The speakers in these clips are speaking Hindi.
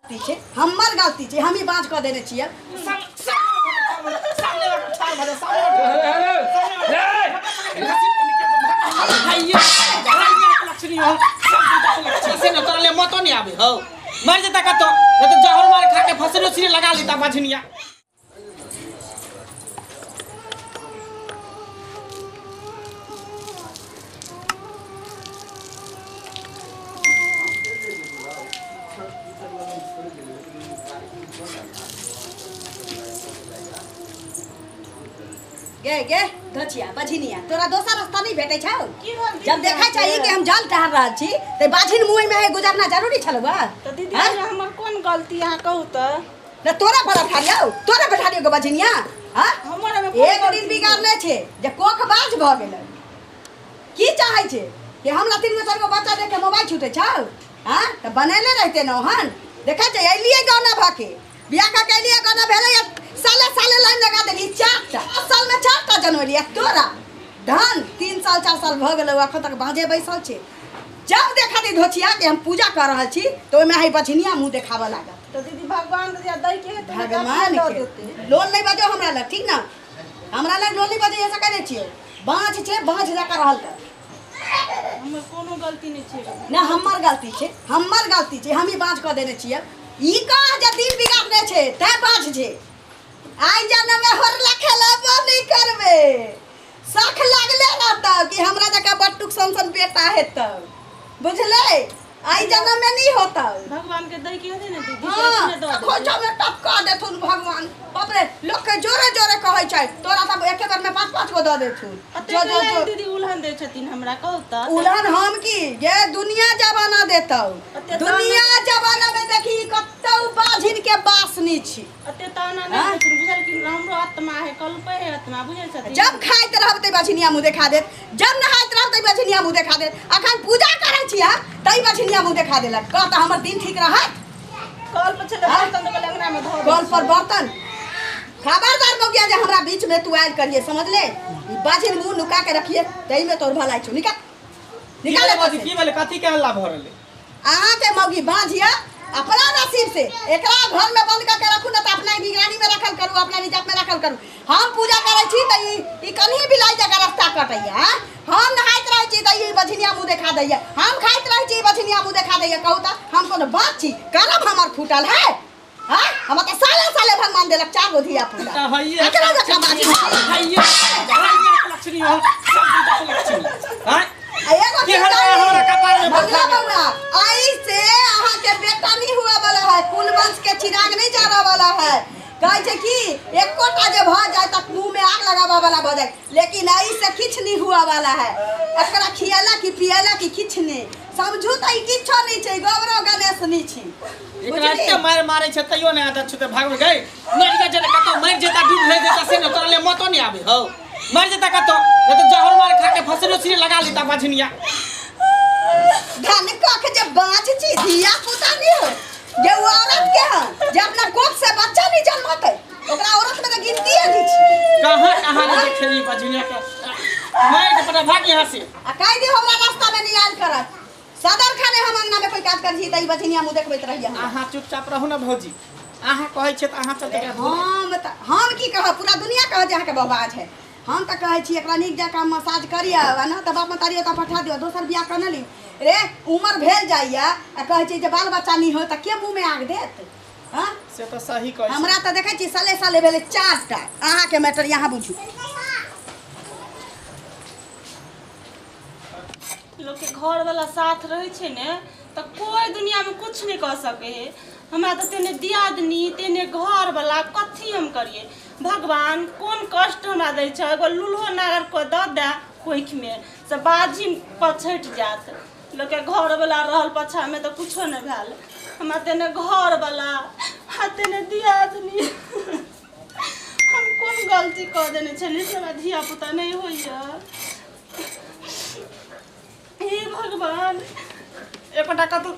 हमर गलती छे, हम ही बाँच कर देने छिए। मतो नहीं आवे हो मर जता का तो जहर मार खा के फसलो सिरे लगा लेता बाझनिया। गे गे धचिया बाझिनिया तोरा दोसर रास्ता नहीं भेटे छौ। जब देखै चाहिए कि हम जल टहर रहल छी त बाझिन मुंह में है गुजरना जरूरी छलवा। तो दीदी हमर कोन गलती यहाँ कहू त न तोरा पर ठाड़ियो तोरा पे ठाड़ियो ग बाझिनिया। हां हमर में एक दिन बिगाड़ले छे जे कोख बाज भ गेलै। की चाहै छे कि हमरा 3 गो 4 गो बच्चा देख के मोबाइल छूटे छौ। हां त बनेले रहते न हन देखै छै एलिए गाना भाके बियाह का के लिए गाना भेले साले साले लाइन लगा देली 4टा साल में 4टा जनवरी तोरा धान 3 साल 4 साल भ गेलै अखन तक बाजे बैसल छे। जब देखा दी धोचिया के हम पूजा कर रहल छी तो ओमे है बछनिया मुंह देखावा लागत। तो दीदी भगवान दिया दई के तो भगवान के लोन नहीं बजो हमरा लग ठीक ना हमरा लग लोन नहीं बजे ऐसा करे छिए बाँच छे बाँच जाकर रहल त हमर कोनो गलती नहीं छे ना हमर गलती छे हम ही बाँच कर देने छिए। ई कह जे दिन बिगाड़ने छे तै बाँच छे आई जन्म में होरला खेलाबो नहीं करबे शख लागले रहता कि हमरा जका बट्टुक संसन बेटा हेतौ बुझले आई जन्म में नहीं होता। भगवान के दई के दे ना दीदी हां खोजा में टपका देथुन भगवान बाप रे लोग के जोरे जोरे कहै छै तोरा सब एके बार में 5-5 गो द देथुन। जो दीदी उल्हन दे छथिन हमरा कहू त उल्हन हम की ये दुनिया जमाना देतौ दुनिया जमाना में देखी कतौ बाझिन के बासनी छी अते ताना नहीं बुझल कि हमरो आत्मा है कल्पे है आत्मा बुझल छथिन। जब खाइत रहते बाझिनिया मुंह देखा देत जब नहाइत रहते बाझिनिया मुंह देखा देत अखन पूजा करै छिया तई बाझिनिया मुंह देखा देलक कहता हमर दिन ठीक रहत कल पर चले बर्तन के अंगना में धो कल पर बर्तन खबरदार हो गया जे हमरा बीच में तू आयल करिए समझ ले ई बाझिन मुंह नुका के रखिए तई में तोर भलाई छु निकाल बाजी की बोले कथी के हल्ला भ रहले आहा के मौगी बाझिया अपना नसीब से एकरा घर में बंद करके रखू ना त अपना निगरानी में रखल करू अपना रिजर्व में रखल करू। हम पूजा करे छी त ई कन्ही बिलाई जगह रास्ता कटैया हम नहाइत रह छी त ई बछनिया मुंह देखा दैया हम खाइत रह छी बछनिया मुंह देखा दैया कहू त हम कोनो बात छी करम हमर फूटल है। हां हम त साले साले भगवान देलक 4 गो धिया पुता हइए एकरा जका बाजी हइए लक्ष्मी हो हां एगो के हमरा कपार में बगला बउआ आई से अहाँ के बेटा नहीं हुआ वाला है कुल वंश के चिराग नहीं जाने वाला है कहे छे कि एकोटा जे भ जाए तक मुंह में आग लगावा वाला भ जाए लेकिन आई से किछ नहीं हुआ वाला है। एकरा खियाला कि पियाला कि किछ नहीं समझू त ई किछो नहीं छे गौरव गणेश नहीं छी एकरा के मार मारे छ तइयो ने आदत छते भाग गई मर जा जने कतो मर जेता डूब ले जेता से न तोरले मतो नहीं आवे हो मर जेता कतो जहर मार खा के फसलो सिरे लगा लेता बाझनिया। धन कख जे बाँच छी धिया पुता नहीं हो जे औरत के है जे अपना कोख से बच्चा नहीं जन्मतै ओकरा औरत में त गिनती है नहीं छी कहां नहीं खेली बाझनिया के मैं के पता भाग यहां से आ कह दी हमरा रास्ता में नहीं आयल करत सदर खाने हम अंगना में कोई काज कर छी तई बछनिया मुंह देखबैत रहिया। आहा चुपचाप रहू ना भौजी आहा कहै छै त आहा चलते हम की कह पूरा दुनिया कह जे के बबाज है हम त कहै छी एकरा नीक जका मसाज करिया ना त बाप मतारियो त पठा दियो दोसर बियाह कर ली रे उमर भेल जाइया आ कहै छी जे बाल बच्चा नहीं हो त के मुंह में आग देत। हां से तो सही कहै हमरा त देखै छी साले साले भेले 4टा आहा के मैटर यहां बुझू लोग के घर वाला साथ रहे छे ने त कोई दुनिया में कुछ नहीं कर सके है। हमरा तो तेने दियादनी तेने घर वाला कथी हम करिए भगवान कोन कष्ट हमरा दै छ एगो लुल्हो नागर को द दे कोइख में से बाजी पछट जात लोग के घर वाला रहल पछा में तो कुछो नहीं भेल हमरा तेने घर वाला तेने दियादनी हम कोन गलती कर देने छली से धिया पुता नहीं होइया हे भगवान एकोटा का तो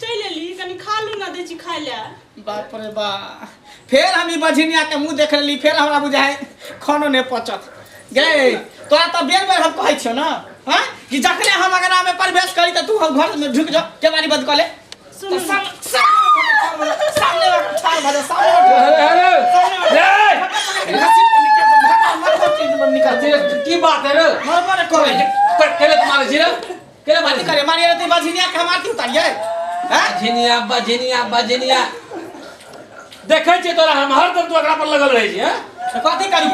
चले ली कनी खा लू ना दे छी खाय ले बाप रे बा फिर हम ई बझनिया के मुंह देख लेली फिर हमरा बुझाय खानो ने पचत गे तोरा त बेर बेर हम कहै छियो ना हां कि जखने हम अगना में प्रवेश करी त तू घर में ढुक जा केवाड़ी बंद कर ले सुन सामने ठाड़ भले सामने की बात है रे मारे को केले तुम्हारे जीरा केले बात करे मारी रहती बाजिनिया के मारती उतारिए हैं बजनिया देखे छे तोरा हम हरदम तो एकरा पर लगल रहे छी हैं कथी करी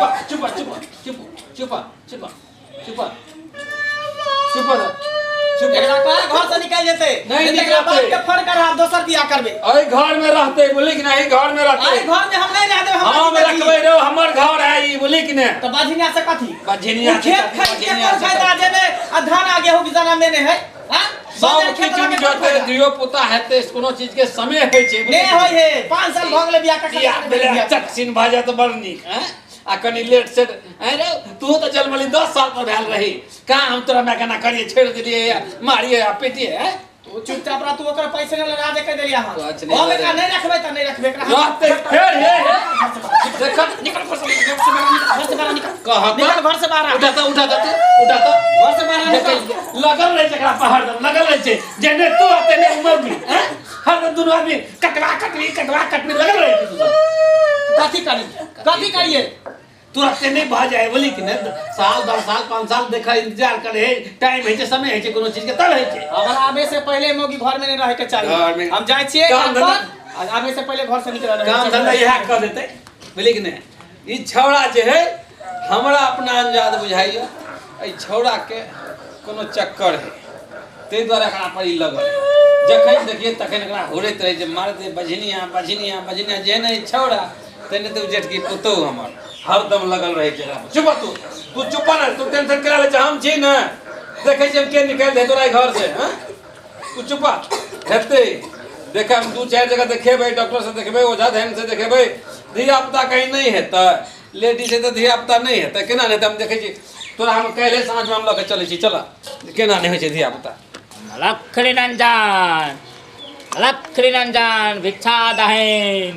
चुप एकरा का घर से निकल जेते नहीं एकरा बात के फोन कर हम दोसर बियाह करबे अई घर में रहते बोली कि नहीं घर में रहते आई घर में हम नहीं रहते हम रखबे रे हमर घर है ई बोली कि नहीं तो बाजिनिया से कथी बजनिया खेत खरीद के कोन फायदा जेने आ धान आगे हो बिजना में ने है हां सब किचन जोते दियो पुता हेते कोनो चीज के समय होय छे ने होय है 5 साल भ गेले बियाह का चक्सिन भाजा तो बड़ नीक हैं आ कनी लेट से अरे तू तो जन्मली 10 साल पर भेल रही का हम तोरा मैं गाना करिए छेड़ दिए मारिए आ पेटिए हैं तू चुपचाप रह तू ओकर पैसे न लगा दे के देलिया हां कुछ नहीं हम एकरा नहीं रखबे त नहीं रखबे एकरा रहते फेर हे देख निकल घर से बाहर निकल कहा निकल घर से बाहर उठा तो घर से बाहर निकल लगल रहे जकरा पहाड़ लगल रहे छे जेने तू आते ने उमर भी हैं हर दोनों आदमी कटवा लगल रहे छे कथी करिए तुरंत नहीं भा जाए बोली कि नहीं साल 10 साल 5 साल देखा इंतजार करे टाइम है समय है कोनो चीज के तब है छे अगर आवे से पहले मोगी घर में नहीं रहे के घर में। चाहिए हम जाय छिए काम काम धंधा। पर आवे से पहले घर से निकल रहे काम धंधा यह कर देते बोली कि नहीं ई छौड़ा जे है हमरा अपना अंजाद बुझाइयो ई छौड़ा के कोनो चक्कर है ते द्वारा एकरा पर ई लगल जखन देखिए तखन एकरा होरैत रहे जे मार दे बजनिया जे नहीं छौड़ा तेने तो जेठ की पुतो हमर हरदम लगल रहे छे चुप तू चुप ना तू टेंशन करा ले हम छी ना देखे छे के निकल दे तोरा घर से हैं तू चुप हेते देखे हम 2-4 जगह देखेबे डॉक्टर से देखेबे ओझा धैन से देखेबे धिया पुता कहीं नहीं हेता लेडीज है तो धिया पुता नहीं हेता केना नहीं हम देखे छी तोरा हम कहले साँझ में हम लके चले छी चला केना नहीं होय छे धिया पुता लक्ष्मी रंजन भिक्षा दहेन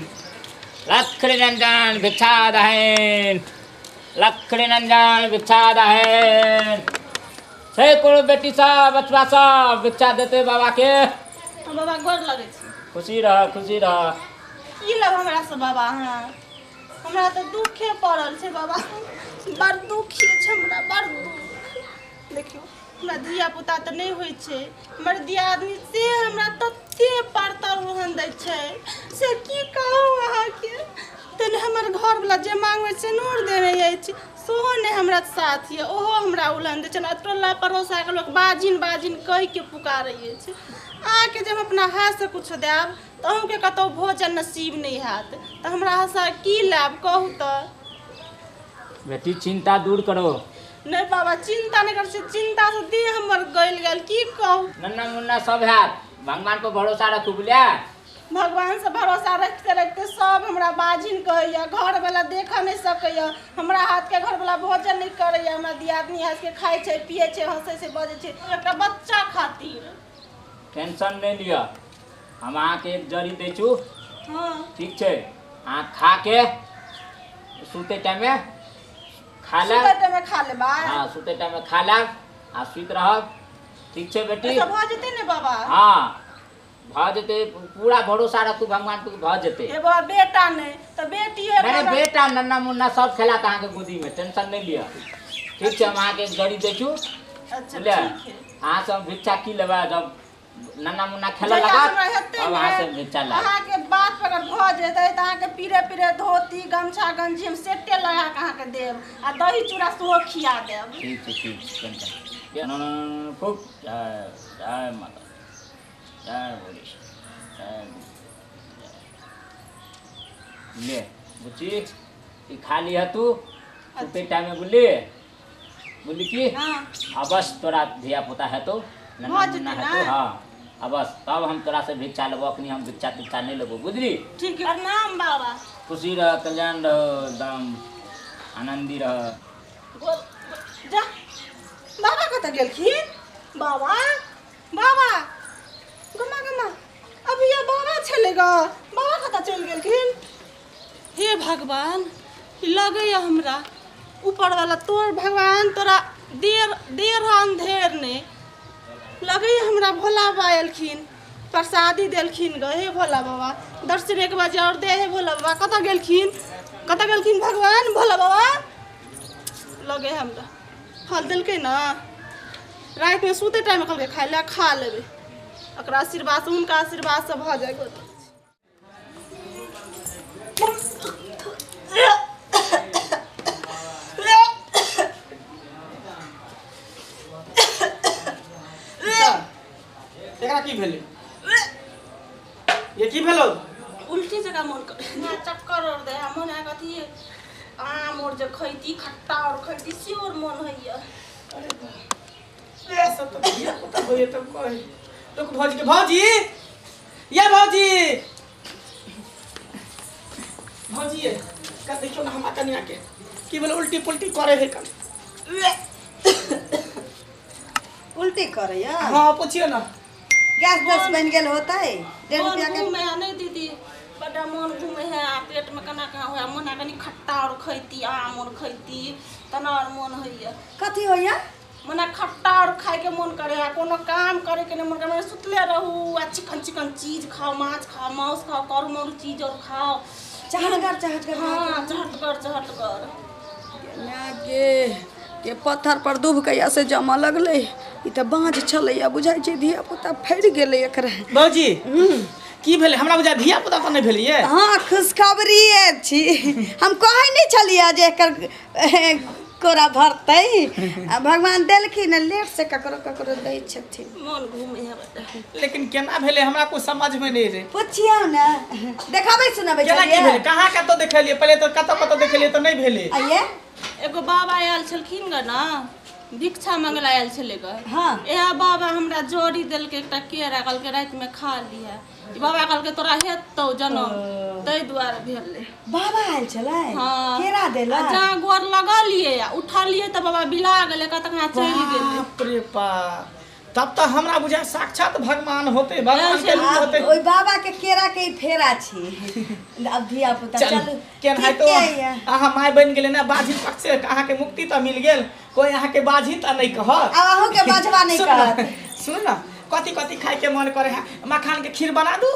लक्ष्मी रंजन भिक्षा दहेन लक्ष्मी रंजन भिक्षा दहेन सैकुल बेटी सब बचवा सब भिक्षा देते बाबा के बाबा गोर लगे छी खुशी रह की लब हमरा से बाबा हां हमरा तो दुखे पड़ल छै बाबा बड़ दुखी छै हमरा बड़ दुख देखियो हमरा धिया पुता तो नहीं होय छै हमर दियादनी से हमरा तते पड़तर ओहन दै छै से की कहू अहाँ के तने हमर घर वाला जे मांगवे से नूर देवे अछि सोहो ने हमरा साथ ये ओहो हमरा उलन दै छै टोला पड़ोसा के लोग बाजिन कह के पुकारै अछि आके जब अपना हाथ से कुछ देब तो अहूँके कतौ भोजन नसीब नहीं हैत तो हमरा हसा की लाभ कहू तो बेटी चिंता दूर करो नहीं बाबा चिंता नहीं कर चिंता से देह हमर गल की कहू नन्ना मुन्ना सब है भगवान पर भरोसा रखू बुलिया भगवान से भरोसा रखते सब हमरा बाजिन कहैया घर वाला देख नहीं सकैया हमरा हाथ के घर वाला भोजन नहीं करैया हमरा दियादनी हाथ के खाए छै पिए छै हंसे छै बजे छै एकटा बच्चा खातिर टेंशन नहीं लिया हम अहाँ के एक जड़ी दै छु हाँ ठीक छै अहाँ खा के सुते टाइम में खा ले सुते टाइम में खा लेबा हाँ सुते टाइम में खा लेब आ सुत रहब ठीक छै बेटी ऐसा भ जेतै ने बाबा हाँ भ जेतै पूरा भरोसा रखू भगवान पे भ जेतै ए बाबा बेटा नहीं तो बेटी है नहीं बेटा नन्ना मुन्ना सब खेलात अहाँ के गोदी में टेंशन नहीं लिया ठीक छै हम अहाँ के एक जड़ी दै छु अच्छा बुझलियै ठीक है अहाँ सब भिक्षा की लेबै जब नन्ना मुन्ना खेला लगा अब अहाँ से भिक्षा ला अहाँ के बात पर अगर भ जेतै त अहाँ के पीरे धोती गमछा गंजी हम सेटे लगा के अहाँ के देब आ दही चूड़ा सेहो खिया देब ठीक छै टेंशन खूब जय माता जय बोली जय ले बुच्ची ई खा लिया तू सुते टाइम में बोली की हां अब बस तोरा धिया पुता है तो नन्ना जेतै मुन्ना है ना? तो हाँ अब बस तब हम तोरा से भिक्षा लेबो अखनी हम भिक्षा तिक्षा नहीं लेबो बुझली ठीक है प्रणाम बाबा खुशी रह कल्याण रह एकदम आनंदी रह जा बाबा कत गेलखिन बाबा गमा अभी ये बाबा छलेगा बाबा कत चल गेलखिन हे भगवान लगैया हमरा ऊपर वाला तोर भगवान तोरा देर अंधेर ने लगैया हमरा भोला बा एलखिन प्रसादी देलखिन ग हे भोला बाबा। दर्शन एक बजे और दे हे भोला बाबा। कत गेलखिन भगवान भोला बाबा? लगे हमरा फल दिलकै ना, रात में सुते टाइम कहलकै खाइ ले खा लेबै। ओकरा आशीर्वाद से, उनका आशीर्वाद से भ जाएगा। एकरा की भेलै? ये की भेलो? उल्टी जगह मन कर चक्कर और दे मन है कथी आम और जो खैती खट्टा और खैती से और मन है। ए सब तो बढ़िया पता होए तो कहे तो भौजी के भौजी ये भौजी का देखियो ना हम कनिया के की बोले उल्टी पुल्टी करे है कन उल्टी करे या? हां पूछियो ना। गैस बन गेल होता है 1.5 रुपया के। घूमे है नहीं दीदी, बड़ा मन घूमे है पेट में कना कहाँ हुआ मन है कनी खट्टा और खैती आम और खैती तना और मन है। कथी होया? मना खट्टा और खाए के मन करे है, कोनो काम करे के नहीं मन करे। मैं सुतले रहूँ आ चिकन चीज खाओ, माछ खाओ, मांस खाओ, करू चीज और खाओ। चहटगर हाँ चहटगर के पत्थर पर दुब कैया से जमा लगले। ई त बाँझ छलैया बुझाइ छै धिया पुता फैर गेलै एकरा। भौजी की भेले? हमरा बुझा धिया पुता त नहीं भेलिए। हाँ खुशखबरी छी। हम कहै नहीं छलिया जे एकर कोरा भरतै। भगवान देलखिन लेट से ककरो दै छथिन। मन घूमे है बड़ा। लेकिन केना भेले हमरा को समझ में नहीं रे। पुछियो ना, देखाबै सुनाबै केना की भेले? कहाँ कतो देखलिए? पहले तो कतो देखलिए तो नहीं भेले। आइए एगो बाबा आयल छलखिन ग ना, भिक्षा मंगला आयल छले ग। हाँ यह बाबा हमरा जोड़ी देलके एकटा केरा, कहलके रात में खा लिया। ई बाबा कहलके तोरा हेतौ जनम, तै दुआरे भेलै। बाबा आयल छलै? हाँ केरा देला? जहाँ गोर लगलिए उठलिए त बाबा बिला गेले, कतक ना चलि गेले। बाप रे बाप, तब तो हमरा बुझा साक्षात भगवान होते, भगवान के रूप होते। ओइ बाबा के केरा के फेरा छी। अब धिया पुता चलू केन है तो अहाँ माय बन गेले ना, बाझी पक्ष से अहाँ के मुक्ति त मिल गेल। कोई अहाँ के बाझी त नहीं कह। अब अहू के बाजवा नहीं कहत। सुन ना, कथी खाए के मन करे है? मखान के खीर बना दू?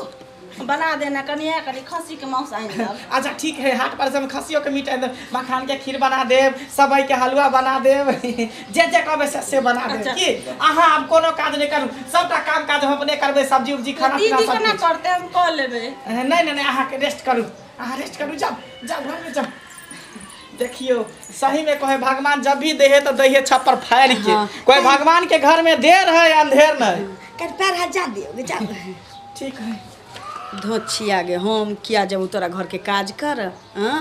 बना देना कनिया करी खस्सी के मांस आइन दब। अच्छा ठीक है, हाट पर से हम खस्सियों के मीट आइन देब, मखान के खीर बना देब, सबई के हलवा बना देब, जे कहबे से बना देब। अच्छा। की अहाँ अब कोनो काज नहीं करू, सबटा काम काज हम अपने करबे, सब्जी उब्जी खाना पीना दीदी सब केना कुछ। करते हम कह लेबे। नहीं अहाँ के रेस्ट करू, अहाँ रेस्ट करू, जाओ घर में जाओ। देखियो सही में कहे भगवान जब भी दे तो दे छप्पर फाड़ के। हाँ। कोई भगवान के घर में देर है अंधेर नहीं। कर पैर हाथ जा दियो जाओ। ठीक है धोछी आगे हम किया जब तोरा घर के काज कर। हाँ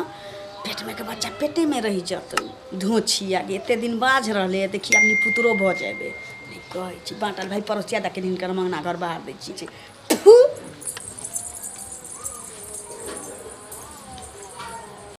पेट में के बच्चा पेटे में रह जत। धोछी आगे एते दिन बाझ रहले, देखिए अपनी पुतरो भ जेबे। नहीं कहै छी बाँटल भाई पड़ोसिया दके दिन कर मंगना घर बाहर दै छी।